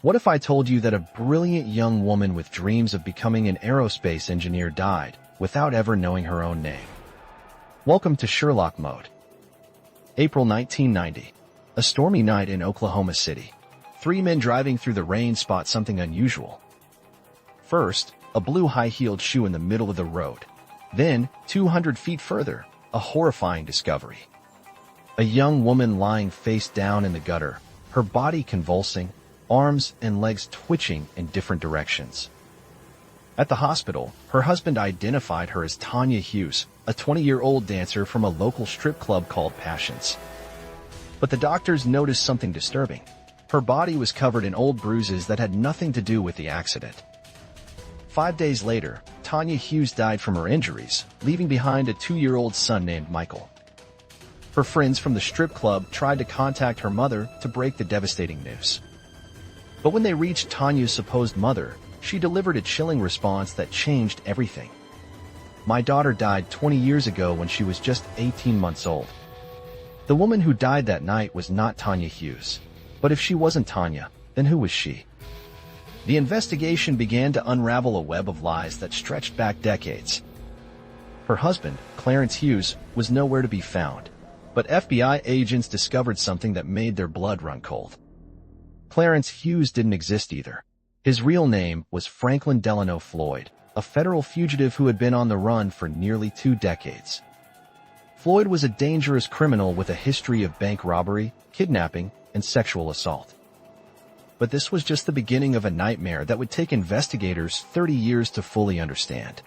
What if I told you that a brilliant young woman with dreams of becoming an aerospace engineer died without ever knowing her own name? Welcome to SherlockMode. April 1990. A stormy night in Oklahoma City. Three men driving through the rain spot something unusual. First, a blue high-heeled shoe in the middle of the road. Then, 200 feet further, a horrifying discovery. A young woman lying face down in the gutter, her body convulsing, arms and legs twitching in different directions. At the hospital, her husband identified her as Tanya Hughes, a 20-year-old dancer from a local strip club called Passions. But the doctors noticed something disturbing. Her body was covered in old bruises that had nothing to do with the accident. 5 days later, Tanya Hughes died from her injuries, leaving behind a 2-year-old son named Michael. Her friends from the strip club tried to contact her mother to break the devastating news. But when they reached Tanya's supposed mother, she delivered a chilling response that changed everything. "My daughter died 20 years ago when she was just 18 months old." The woman who died that night was not Tanya Hughes. But if she wasn't Tanya, then who was she? The investigation began to unravel a web of lies that stretched back decades. Her husband, Clarence Hughes, was nowhere to be found, but FBI agents discovered something that made their blood run cold. Clarence Hughes didn't exist either. His real name was Franklin Delano Floyd, a federal fugitive who had been on the run for nearly 2 decades. Floyd was a dangerous criminal with a history of bank robbery, kidnapping, and sexual assault. But this was just the beginning of a nightmare that would take investigators 30 years to fully understand.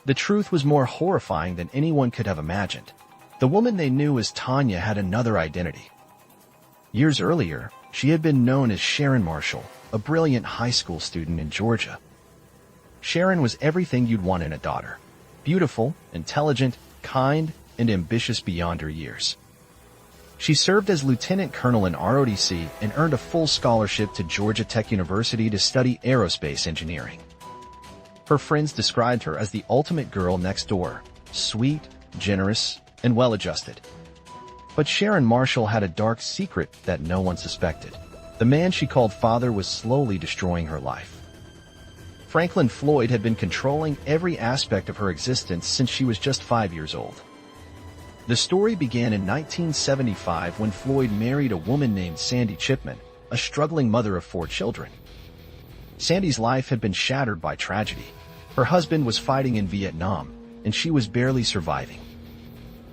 The truth was more horrifying than anyone could have imagined. The woman they knew as Tanya had another identity. Years earlier, she had been known as Sharon Marshall, a brilliant high school student in Georgia. Sharon was everything you'd want in a daughter. Beautiful, intelligent, kind, and ambitious beyond her years. She served as lieutenant colonel in ROTC and earned a full scholarship to Georgia Tech University to study aerospace engineering. Her friends described her as the ultimate girl next door, sweet, generous, and well-adjusted. But Sharon Marshall had a dark secret that no one suspected. The man she called father was slowly destroying her life. Franklin Floyd had been controlling every aspect of her existence since she was just 5 years old. The story began in 1975 when Floyd married a woman named Sandy Chipman, a struggling mother of 4 children. Sandy's life had been shattered by tragedy. Her husband was fighting in Vietnam, and she was barely surviving.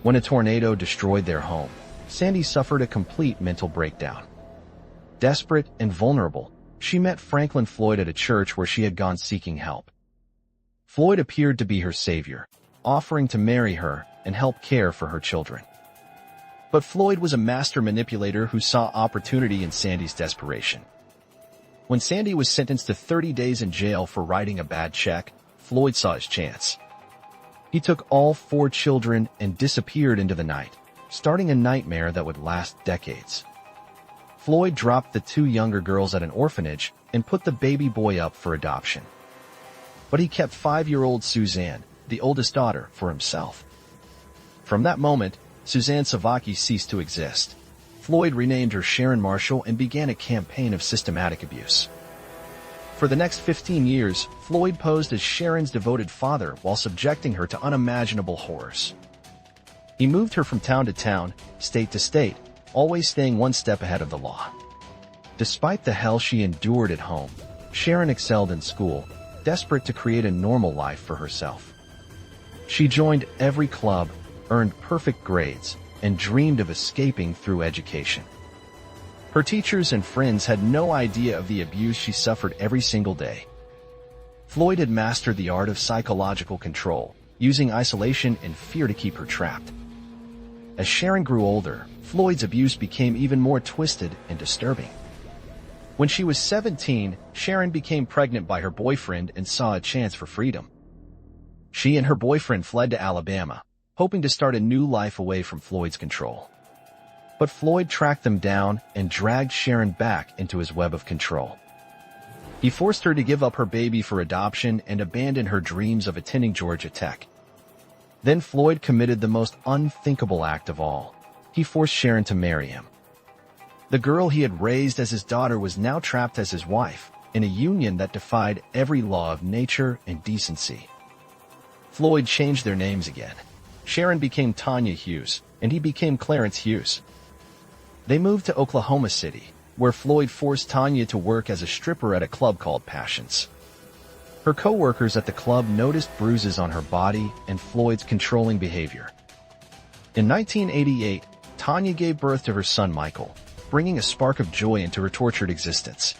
When a tornado destroyed their home, Sandy suffered a complete mental breakdown. Desperate and vulnerable, she met Franklin Floyd at a church where she had gone seeking help. Floyd appeared to be her savior, offering to marry her and help care for her children. But Floyd was a master manipulator who saw opportunity in Sandy's desperation. When Sandy was sentenced to 30 days in jail for writing a bad check, Floyd saw his chance. He took all 4 children and disappeared into the night, starting a nightmare that would last decades. Floyd dropped the 2 younger girls at an orphanage and put the baby boy up for adoption. But he kept 5-year-old Suzanne, the oldest daughter, for himself. From that moment, Suzanne Sevakis ceased to exist. Floyd renamed her Sharon Marshall and began a campaign of systematic abuse. For the next 15 years, Floyd posed as Sharon's devoted father while subjecting her to unimaginable horrors. He moved her from town to town, state to state, always staying one step ahead of the law. Despite the hell she endured at home, Sharon excelled in school, desperate to create a normal life for herself. She joined every club, earned perfect grades, and dreamed of escaping through education. Her teachers and friends had no idea of the abuse she suffered every single day. Floyd had mastered the art of psychological control, using isolation and fear to keep her trapped. As Sharon grew older, Floyd's abuse became even more twisted and disturbing. When she was 17, Sharon became pregnant by her boyfriend and saw a chance for freedom. She and her boyfriend fled to Alabama, hoping to start a new life away from Floyd's control. But Floyd tracked them down and dragged Sharon back into his web of control. He forced her to give up her baby for adoption and abandon her dreams of attending Georgia Tech. Then Floyd committed the most unthinkable act of all. He forced Sharon to marry him. The girl he had raised as his daughter was now trapped as his wife, in a union that defied every law of nature and decency. Floyd changed their names again. Sharon became Tanya Hughes, and he became Clarence Hughes. They moved to Oklahoma City, where Floyd forced Tanya to work as a stripper at a club called Passions. Her co-workers at the club noticed bruises on her body and Floyd's controlling behavior. In 1988, Tanya gave birth to her son Michael, bringing a spark of joy into her tortured existence.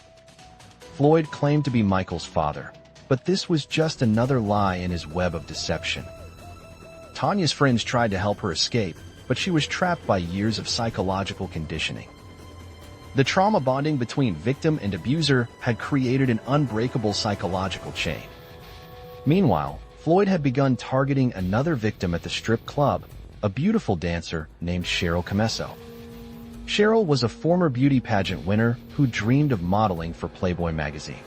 Floyd claimed to be Michael's father, but this was just another lie in his web of deception. Tanya's friends tried to help her escape, but she was trapped by years of psychological conditioning. The trauma bonding between victim and abuser had created an unbreakable psychological chain. Meanwhile, Floyd had begun targeting another victim at the strip club, a beautiful dancer named Cheryl Camesso. Cheryl was a former beauty pageant winner who dreamed of modeling for Playboy magazine.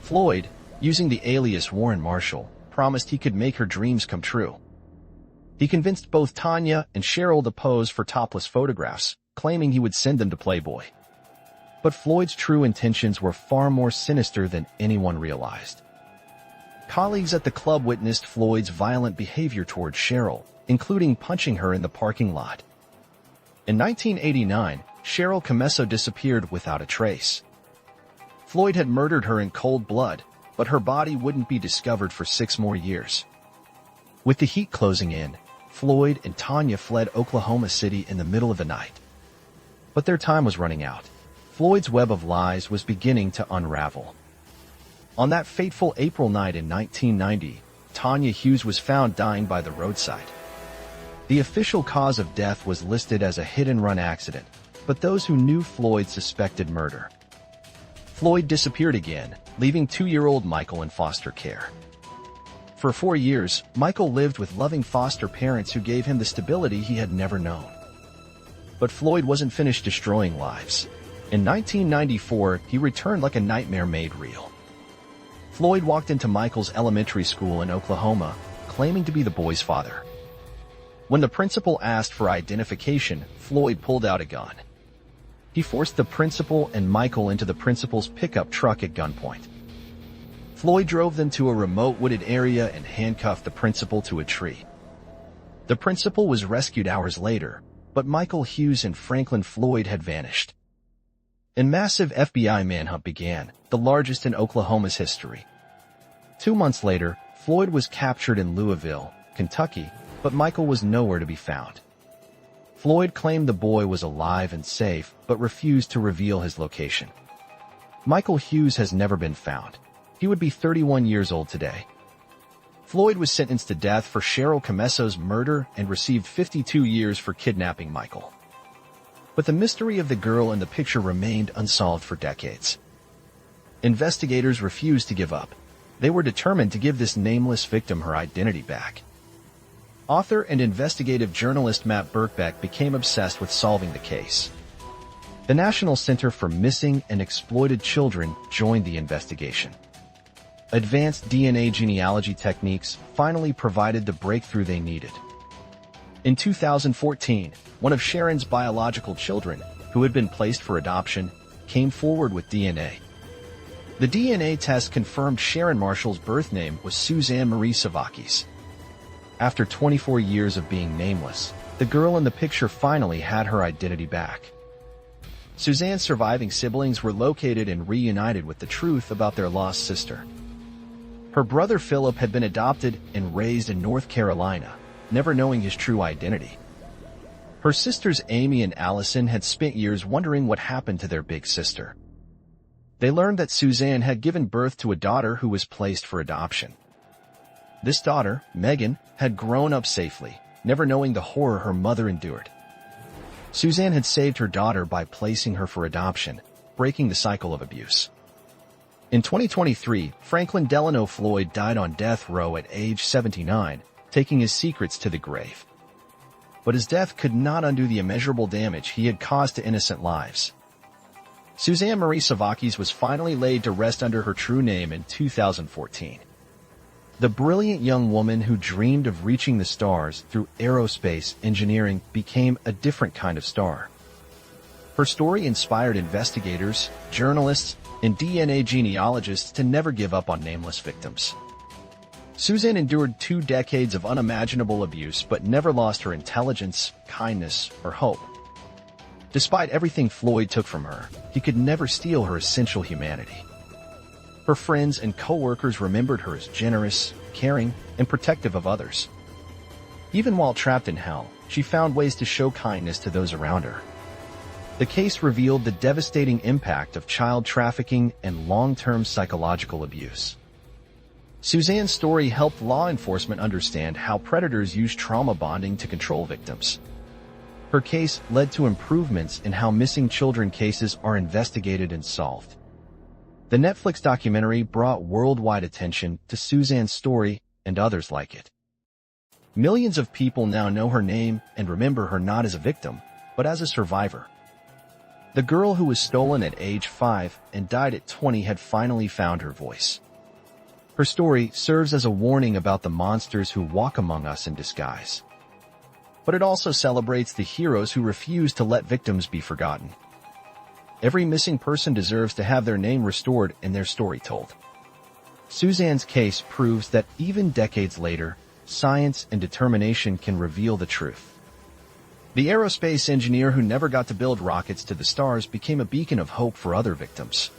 Floyd, using the alias Warren Marshall, promised he could make her dreams come true. He convinced both Tanya and Cheryl to pose for topless photographs, claiming he would send them to Playboy. But Floyd's true intentions were far more sinister than anyone realized. Colleagues at the club witnessed Floyd's violent behavior towards Cheryl, including punching her in the parking lot. In 1989, Cheryl Camesso disappeared without a trace. Floyd had murdered her in cold blood, but her body wouldn't be discovered for 6 more years. With the heat closing in, Floyd and Tanya fled Oklahoma City in the middle of the night. But their time was running out. Floyd's web of lies was beginning to unravel. On that fateful April night in 1990, Tanya Hughes was found dying by the roadside. The official cause of death was listed as a hit-and-run accident, but those who knew Floyd suspected murder. Floyd disappeared again, leaving 2-year-old Michael in foster care. For 4 years, Michael lived with loving foster parents who gave him the stability he had never known. But Floyd wasn't finished destroying lives. In 1994, he returned like a nightmare made real. Floyd walked into Michael's elementary school in Oklahoma, claiming to be the boy's father. When the principal asked for identification, Floyd pulled out a gun. He forced the principal and Michael into the principal's pickup truck at gunpoint. Floyd drove them to a remote wooded area and handcuffed the principal to a tree. The principal was rescued hours later, but Michael Hughes and Franklin Floyd had vanished. A massive FBI manhunt began, the largest in Oklahoma's history. 2 months later, Floyd was captured in Louisville, Kentucky, but Michael was nowhere to be found. Floyd claimed the boy was alive and safe, but refused to reveal his location. Michael Hughes has never been found. He would be 31 years old today. Floyd was sentenced to death for Cheryl Camesso's murder and received 52 years for kidnapping Michael. But the mystery of the girl in the picture remained unsolved for decades. Investigators refused to give up. They were determined to give this nameless victim her identity back. Author and investigative journalist Matt Birkbeck became obsessed with solving the case. The National Center for Missing and Exploited Children joined the investigation. Advanced DNA genealogy techniques finally provided the breakthrough they needed. In 2014, one of Sharon's biological children, who had been placed for adoption, came forward with DNA. The DNA test confirmed Sharon Marshall's birth name was Suzanne Marie Sevakis. After 24 years of being nameless, the girl in the picture finally had her identity back. Suzanne's surviving siblings were located and reunited with the truth about their lost sister. Her brother Philip had been adopted and raised in North Carolina, never knowing his true identity. Her sisters Amy and Allison had spent years wondering what happened to their big sister. They learned that Suzanne had given birth to a daughter who was placed for adoption. This daughter, Megan, had grown up safely, never knowing the horror her mother endured. Suzanne had saved her daughter by placing her for adoption, breaking the cycle of abuse. In 2023, Franklin Delano Floyd died on death row at age 79, taking his secrets to the grave. But his death could not undo the immeasurable damage he had caused to innocent lives. Suzanne Marie Sevakis was finally laid to rest under her true name in 2014. The brilliant young woman who dreamed of reaching the stars through aerospace engineering became a different kind of star. Her story inspired investigators, journalists, and DNA genealogists to never give up on nameless victims. Suzanne endured 2 decades of unimaginable abuse but never lost her intelligence, kindness, or hope. Despite everything Floyd took from her, he could never steal her essential humanity. Her friends and co-workers remembered her as generous, caring, and protective of others. Even while trapped in hell, she found ways to show kindness to those around her. The case revealed the devastating impact of child trafficking and long-term psychological abuse. Suzanne's story helped law enforcement understand how predators use trauma bonding to control victims. Her case led to improvements in how missing children cases are investigated and solved. The Netflix documentary brought worldwide attention to Suzanne's story and others like it. Millions of people now know her name and remember her not as a victim, but as a survivor. The girl who was stolen at age 5 and died at 20 had finally found her voice. Her story serves as a warning about the monsters who walk among us in disguise. But it also celebrates the heroes who refuse to let victims be forgotten. Every missing person deserves to have their name restored and their story told. Suzanne's case proves that even decades later, science and determination can reveal the truth. The aerospace engineer who never got to build rockets to the stars became a beacon of hope for other victims.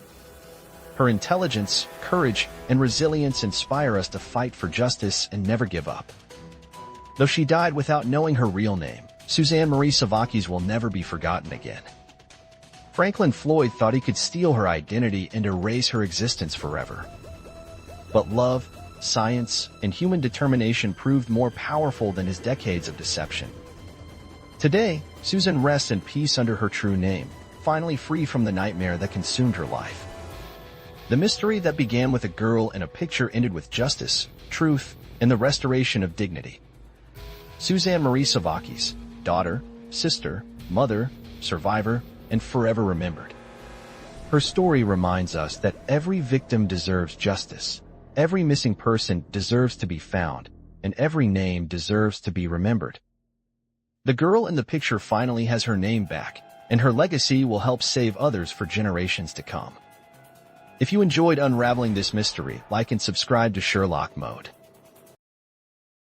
Her intelligence, courage, and resilience inspire us to fight for justice and never give up. Though she died without knowing her real name, Suzanne Marie Sevakis will never be forgotten again. Franklin Floyd thought he could steal her identity and erase her existence forever. But love, science, and human determination proved more powerful than his decades of deception. Today, Suzanne rests in peace under her true name, finally free from the nightmare that consumed her life. The mystery that began with a girl and a picture ended with justice, truth, and the restoration of dignity. Suzanne Marie Sevakis, daughter, sister, mother, survivor, and forever remembered. Her story reminds us that every victim deserves justice, every missing person deserves to be found, and every name deserves to be remembered. The girl in the picture finally has her name back, and her legacy will help save others for generations to come. If you enjoyed unraveling this mystery, like and subscribe to Sherlock Mode.